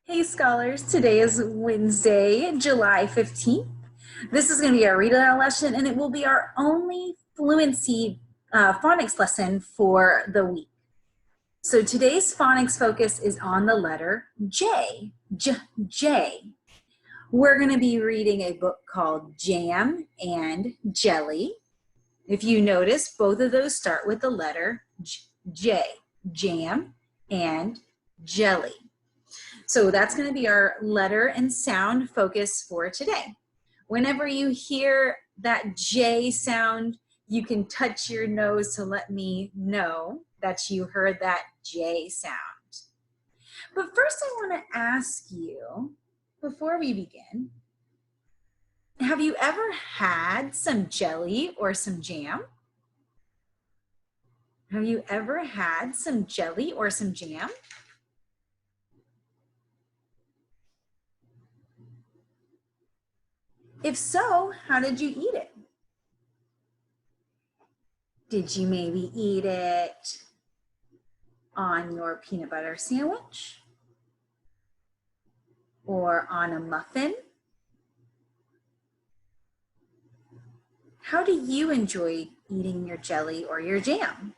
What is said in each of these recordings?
Hey scholars, today is Wednesday, July 15th. This is going to be our read aloud lesson and it will be our only fluency phonics lesson for the week. So today's phonics focus is on the letter J, J. We're going to be reading a book called Jam and Jelly. If you notice, both of those start with the letter J, Jam and Jelly. So that's going to be our letter and sound focus for today. Whenever you hear that J sound, you can touch your nose to let me know that you heard that J sound. But first I want to ask you, before we begin, have you ever had some jelly or some jam? Have you ever had some jelly or some jam? If so, how did you eat it? Did you maybe eat it on your peanut butter sandwich? Or on a muffin? How do you enjoy eating your jelly or your jam?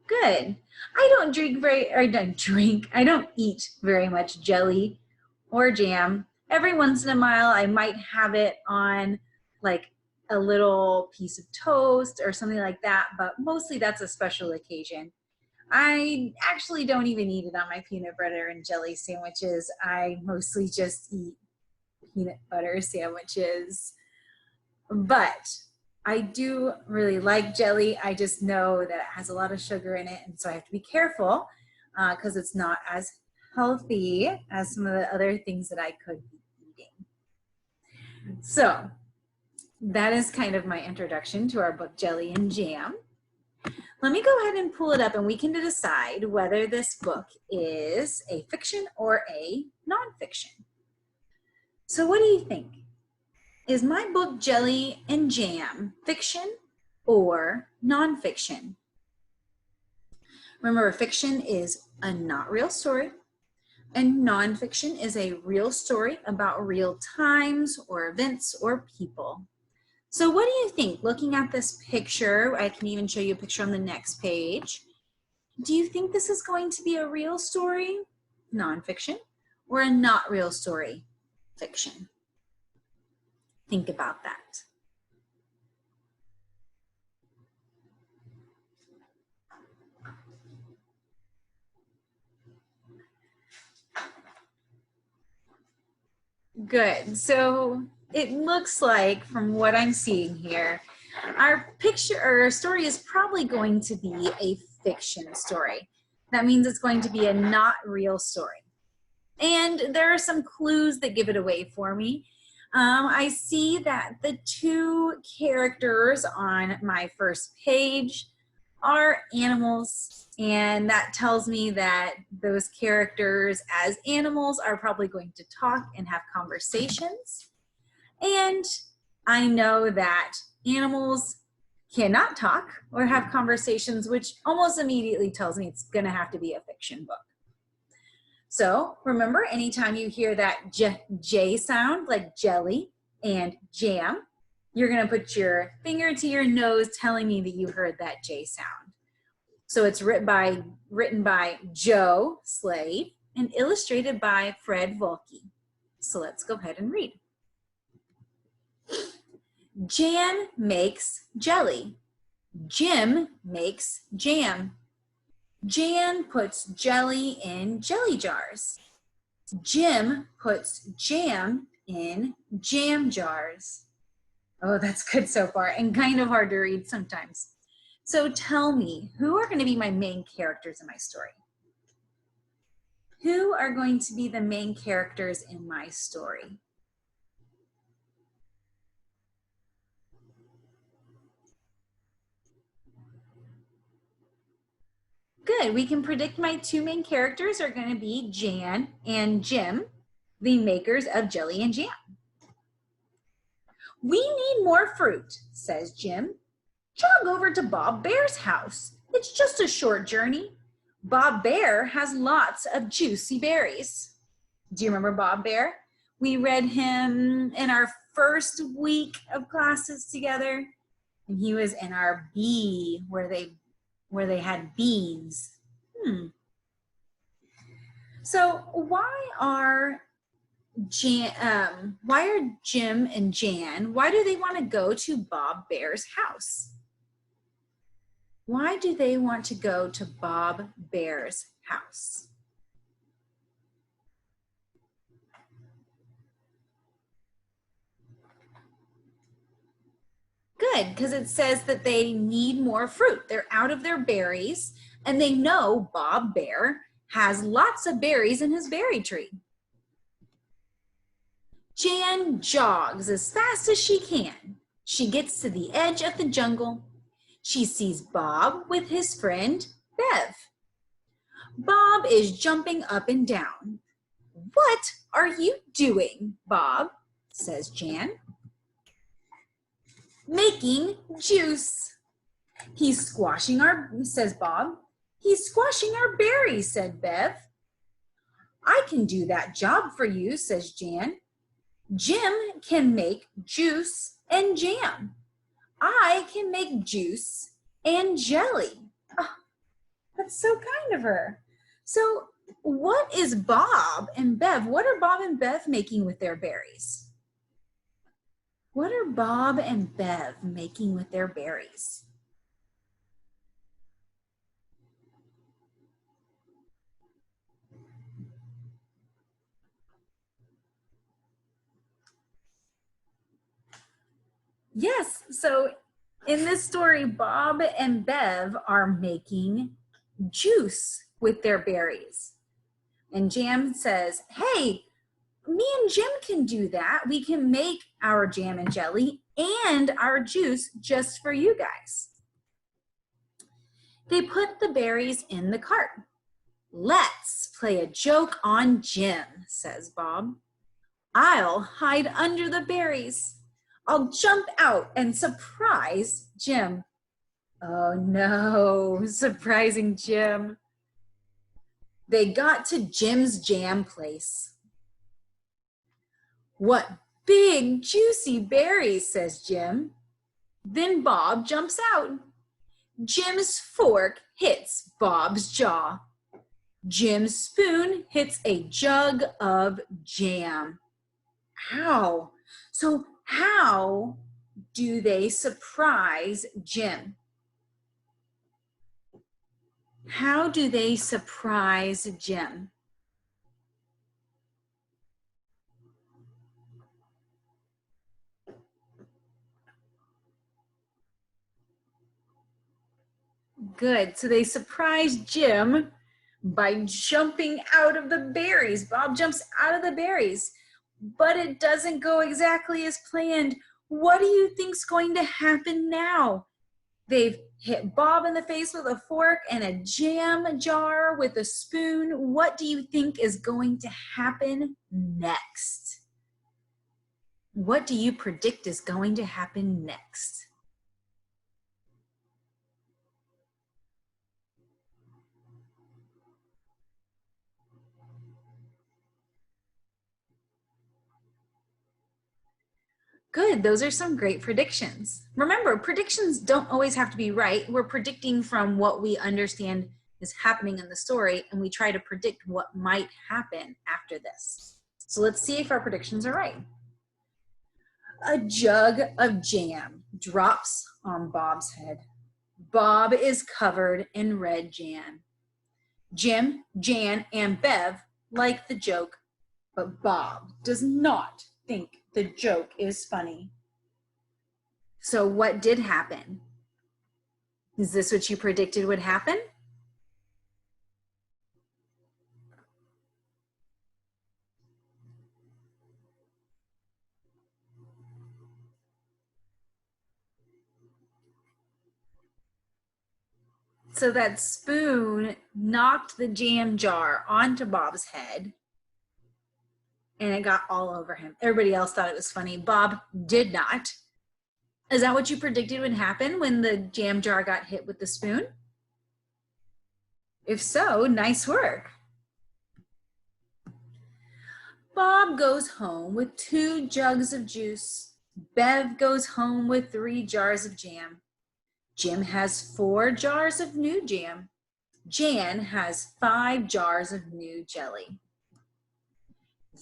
Good. I don't eat very much jelly or jam. Every once in a while, I might have it on like a little piece of toast or something like that, but mostly that's a special occasion. I actually don't even eat it on my peanut butter and jelly sandwiches. I mostly just eat peanut butter sandwiches. But I do really like jelly. I just know that it has a lot of sugar in it, and so I have to be careful because it's not as healthy as some of the other things that I could be eating. So that is kind of my introduction to our book Jelly and Jam. Let me go ahead and pull it up and we can decide whether this book is a fiction or a nonfiction. So what do you think? Is my book Jelly and Jam fiction or nonfiction? Remember, fiction is a not real story, and nonfiction is a real story about real times or events or people. So what do you think? Looking at this picture, I can even show you a picture on the next page. Do you think this is going to be a real story, nonfiction, or a not real story, fiction? Think about that. Good. So it looks like, from what I'm seeing here, our picture or story is probably going to be a fiction story. That means it's going to be a not real story. And there are some clues that give it away for me. I see that the two characters on my first page are animals, and that tells me that those characters as animals are probably going to talk and have conversations. And I know that animals cannot talk or have conversations, which almost immediately tells me it's going to have to be a fiction book. So remember, anytime you hear that J sound, like jelly and jam, you're going to put your finger to your nose telling me that you heard that J sound. So it's written by Joe Slade and illustrated by Fred Volke. So let's go ahead and read. Jan makes jelly. Jim makes jam. Jan puts jelly in jelly jars. Jim puts jam in jam jars. Oh, that's good so far, and kind of hard to read sometimes. So tell me, who are going to be my main characters in my story? Who are going to be the main characters in my story? Good, we can predict my two main characters are going to be Jan and Jim, the makers of jelly and jam. We need more fruit, says Jim. Jog over to Bob Bear's house. It's just a short journey. Bob Bear has lots of juicy berries. Do you remember Bob Bear? We read him in our first week of classes together, and he was in our B where they had beans. So why are Jim and Jan, why do they want to go to Bob Bear's house? Why do they want to go to Bob Bear's house? Good, because it says that they need more fruit. They're out of their berries, and they know Bob Bear has lots of berries in his berry tree. Jan jogs as fast as she can. She gets to the edge of the jungle. She sees Bob with his friend, Bev. Bob is jumping up and down. "What are you doing, Bob?" says Jan. "Making juice." "He's squashing says Bob. "He's squashing our berries," said Bev. "I can do that job for you," says Jan. "Jim can make juice and jam. I can make juice and jelly." Oh, that's so kind of her. So what is Bob and Bev? What are Bob and Bev making with their berries? What are Bob and Bev making with their berries? Yes, so in this story, Bob and Bev are making juice with their berries. And Jam says, "Hey, me and Jim can do that. We can make our jam and jelly and our juice just for you guys." They put the berries in the cart. "Let's play a joke on Jim," says Bob. "I'll hide under the berries. I'll jump out and surprise Jim." Oh no, surprising Jim. They got to Jim's jam place. "What big juicy berries," says Jim. Then Bob jumps out. Jim's fork hits Bob's jaw. Jim's spoon hits a jug of jam. Ow. So how do they surprise Jim? How do they surprise Jim? Good. So they surprise Jim by jumping out of the berries. Bob jumps out of the berries, but it doesn't go exactly as planned. What do you think's going to happen now? They've hit Bob in the face with a fork and a jam jar with a spoon. What do you think is going to happen next? What do you predict is going to happen next? Good, those are some great predictions. Remember, predictions don't always have to be right. We're predicting from what we understand is happening in the story, and we try to predict what might happen after this. So let's see if our predictions are right. A jug of jam drops on Bob's head. Bob is covered in red jam. Jim, Jan, and Bev like the joke, but Bob does not think the joke is funny. So what did happen? Is this what you predicted would happen? So that spoon knocked the jam jar onto Bob's head, and it got all over him. Everybody else thought it was funny. Bob did not. Is that what you predicted would happen when the jam jar got hit with the spoon? If so, nice work. Bob goes home with 2 jugs of juice. Bev goes home with 3 jars of jam. Jim has 4 jars of new jam. Jan has 5 jars of new jelly.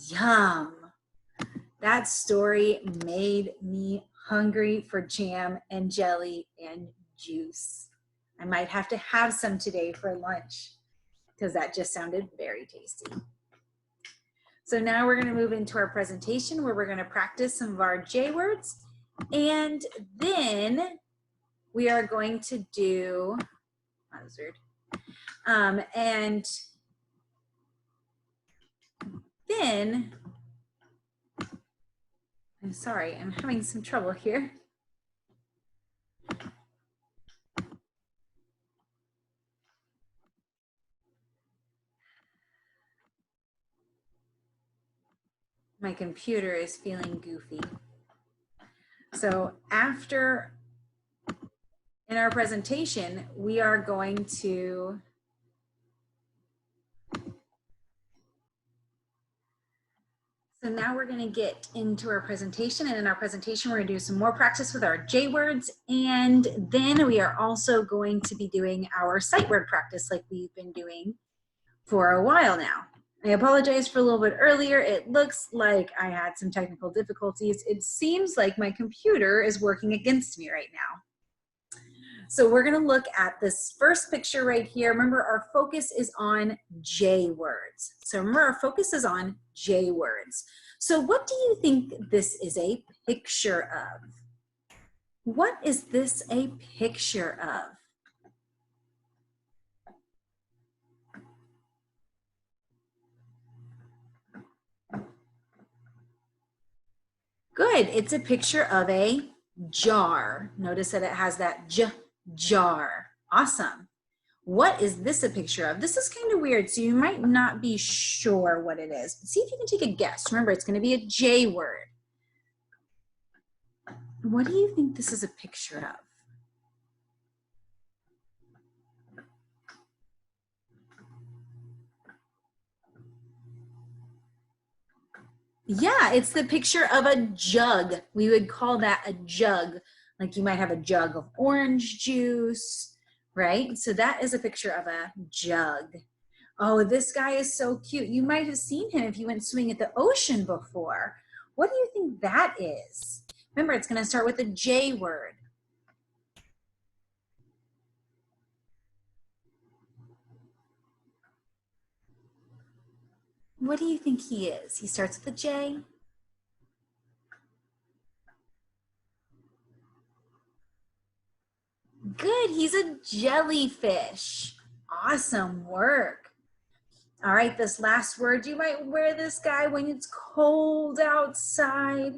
Yum! That story made me hungry for jam and jelly and juice. I might have to have some today for lunch because that just sounded very tasty. So now we're going to move into our presentation where we're going to practice some of our J words, and then we are going to do, that was weird, and then, I'm sorry, I'm having some trouble here. My computer is feeling goofy. So after, in our presentation, we are going to So now we're going to get into our presentation, and in our presentation we're going to do some more practice with our J words, and then we are also going to be doing our sight word practice like we've been doing for a while now. I apologize for a little bit earlier. It looks like I had some technical difficulties. It seems like my computer is working against me right now. So we're going to look at this first picture right here. Remember, our focus is on J words. So remember, our focus is on J words. So what do you think this is a picture of? What is this a picture of? Good, it's a picture of a jar. Notice that it has that jar. Awesome. What is this a picture of? This is kind of weird, so you might not be sure what it is. But see if you can take a guess. Remember, it's going to be a J word. What do you think this is a picture of? Yeah, it's the picture of a jug. We would call that a jug. Like you might have a jug of orange juice, right? So that is a picture of a jug. Oh, this guy is so cute. You might have seen him if you went swimming at the ocean before. What do you think that is? Remember, it's going to start with a J word. What do you think he is? He starts with a J. Good, he's a jellyfish. Awesome work. All right, this last word, you might wear this guy when it's cold outside.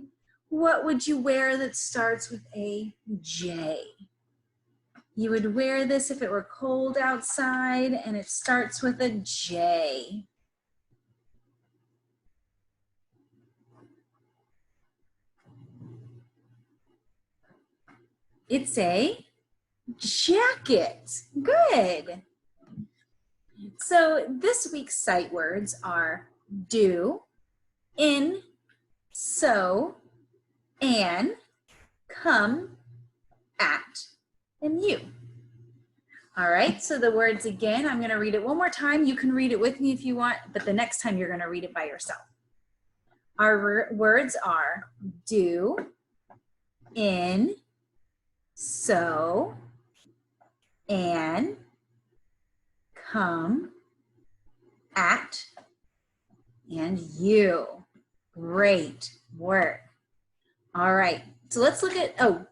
What would you wear that starts with a J? You would wear this if it were cold outside and it starts with a J. It's a jacket. Good. So this week's sight words are do, in, so, and, come, at, and you. All right, so the words again, I'm going to read it one more time. You can read it with me if you want, but the next time you're going to read it by yourself. Our words are do, in, so, and, come, at, and you. Great work. All right, so let's look at, oh,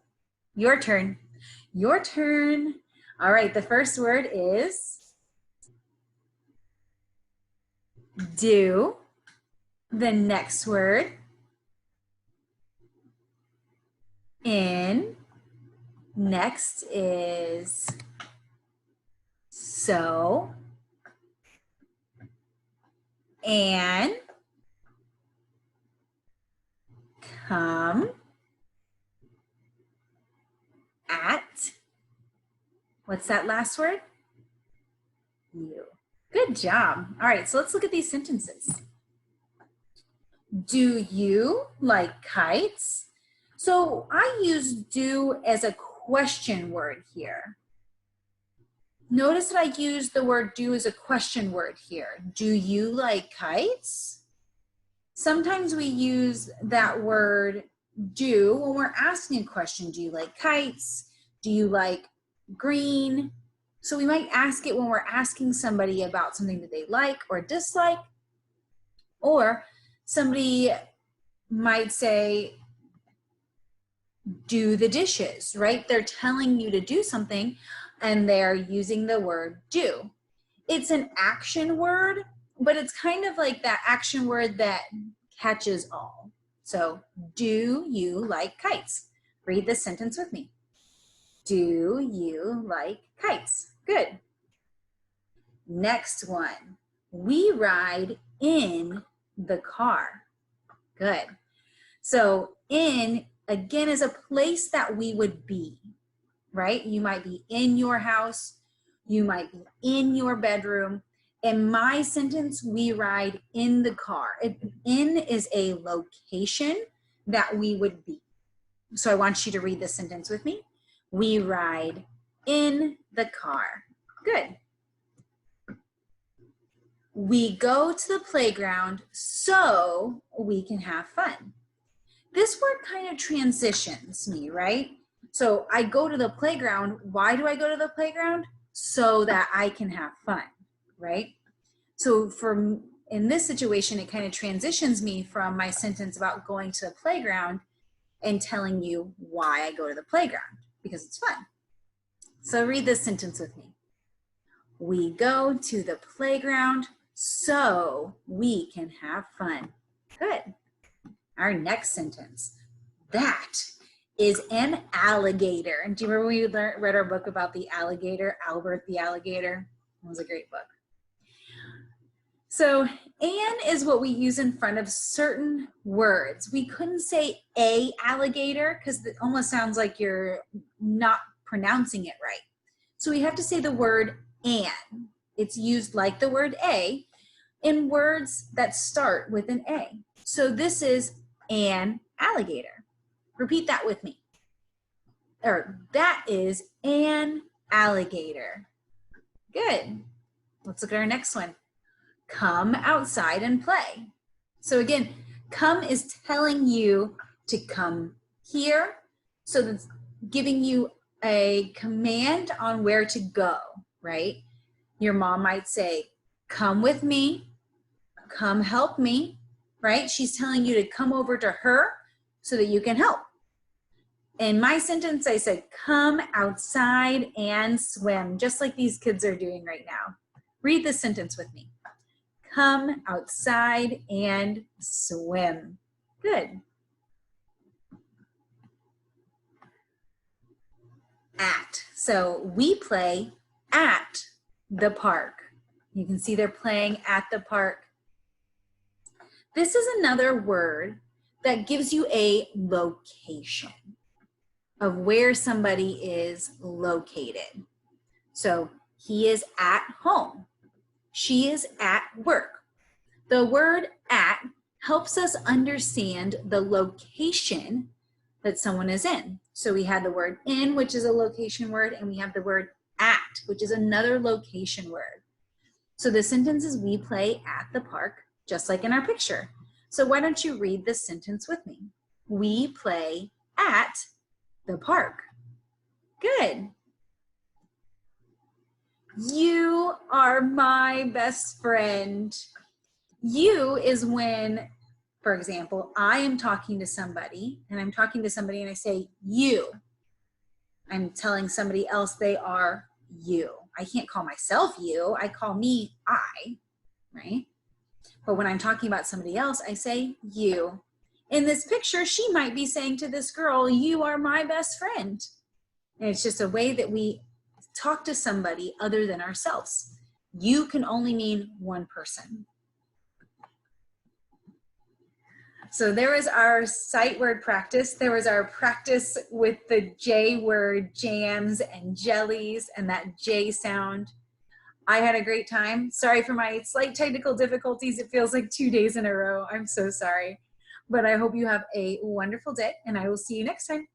your turn. Your turn. All right, the first word is do. The next word, in. Next is so, and, come, At. What's that last word? You. Good job. All right, so let's look at these sentences. Do you like kites? So I use do as a question word here. Notice that I use the word do as a question word here. Do you like kites? Sometimes we use that word do when we're asking a question. Do you like kites? Do you like green? So we might ask it when we're asking somebody about something that they like or dislike. Or somebody might say, do the dishes, right? They're telling you to do something and they're using the word do. It's an action word, but it's kind of like that action word that catches all. So, do you like kites? Read this sentence with me. Do you like kites? Good. Next one. We ride in the car. Good. So, in, again, is a place that we would be, right? You might be in your house. You might be in your bedroom. In my sentence, we ride in the car. In is a location that we would be. So I want you to read this sentence with me. We ride in the car. Good. We go to the playground so we can have fun. This word kind of transitions me, right? So I go to the playground. Why do I go to the playground? So that I can have fun, right? So in this situation, it kind of transitions me from my sentence about going to the playground and telling you why I go to the playground, because it's fun. So read this sentence with me. We go to the playground so we can have fun. Good. Our next sentence. That is an alligator. And do you remember when we read our book about the alligator, Albert the alligator? It was a great book. So an is what we use in front of certain words. We couldn't say a alligator because it almost sounds like you're not pronouncing it right. So we have to say the word an. It's used like the word a in words that start with an A. So this is an alligator. Repeat that with me. Or that is an alligator. Good. Let's look at our next one. Come outside and play. So again, come is telling you to come here. So that's giving you a command on where to go, right? Your mom might say, come with me, come help me, right? She's telling you to come over to her so that you can help. In my sentence, I said, come outside and swim, just like these kids are doing right now. Read this sentence with me. Come outside and swim. Good. At. So we play at the park. You can see they're playing at the park. This is another word that gives you a location of where somebody is located. So he is at home. She is at work. The word at helps us understand the location that someone is in. So we had the word in, which is a location word, and we have the word at, which is another location word. So the sentence is we play at the park, just like in our picture. So why don't you read this sentence with me? We play at the park. Good. You are my best friend. You is when, for example, I am talking to somebody and I say you. I'm telling somebody else they are you. I can't call myself you. I call me I, right? But when I'm talking about somebody else, I say you. In this picture, she might be saying to this girl, you are my best friend. And it's just a way that we talk to somebody other than ourselves. You can only mean one person. So there was our sight word practice. There was our practice with the J word, jams and jellies, and that J sound. I had a great time. Sorry for my slight technical difficulties. It feels like 2 days in a row. I'm so sorry. But I hope you have a wonderful day, and I will see you next time.